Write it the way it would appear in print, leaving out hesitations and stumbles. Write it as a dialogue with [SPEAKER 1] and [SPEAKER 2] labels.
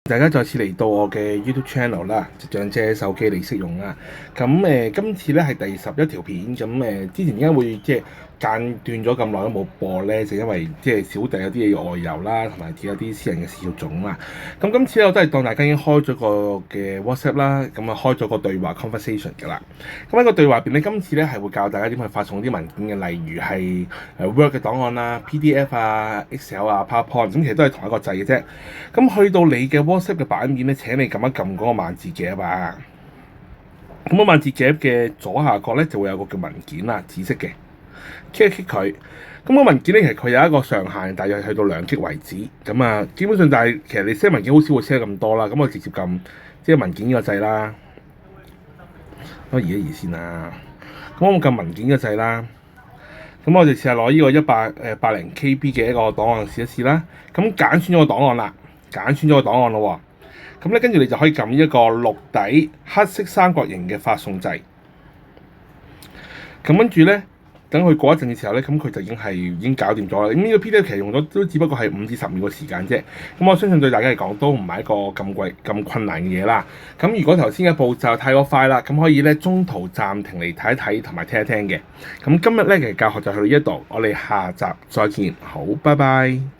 [SPEAKER 1] 大家再次嚟到我嘅 YouTube channel 啦，就長者手機你識用啦。咁今次咧係第11條片。咁之前點解會即係間斷咗咁耐都冇播咧？就因為即係小弟有啲嘢要外遊啦，同埋有啲私人嘅事要種啦。咁今次咧我都係當大家已經開咗個嘅 WhatsApp 啦，咁啊開咗個對話 conversation 㗎啦。咁喺個對話入邊咧，今次咧係會教大家點去發送啲文件嘅，例如係Word 嘅檔案啦、PDF 啊、Excel 啊、PowerPoint，咁其實都係同一個掣嘅啫。咁去到你嘅 WhatsApp 嘅版面咧，請你撳一撳嗰個萬字夾啊。咁個萬字夾嘅左下角咧就會有個叫文件啦，紫色嘅，click 一 click 佢。咁個文件咧其實佢有一個上限，大約去到2 G 為止。咁啊，基本上但係其實你 send 文件好少會 send 咁多啦。咁我直接撳即係文件呢個掣啦。我移一移先啦。咁我撳文件嘅掣啦。咁我哋試下攞呢個180 KB 嘅一個檔案試一試啦。咁揀選咗個檔案啦，揀選咗個檔案咯喎。咁咧跟住你就可以撳一個綠底黑色三角形嘅發送掣。咁跟住咧，等佢過一陣嘅時候咧，咁佢就已經搞掂咗啦。咁呢個 PDF 其實用咗都只不過係5至10秒嘅時間啫。咁我相信對大家嚟講都唔係一個咁困難嘅嘢啦。咁如果頭先嘅步驟太過快啦，咁可以咧中途暫停嚟睇一睇同埋聽一聽嘅。咁今日咧嘅教學就去到呢一度，我哋下集再見，好，拜拜。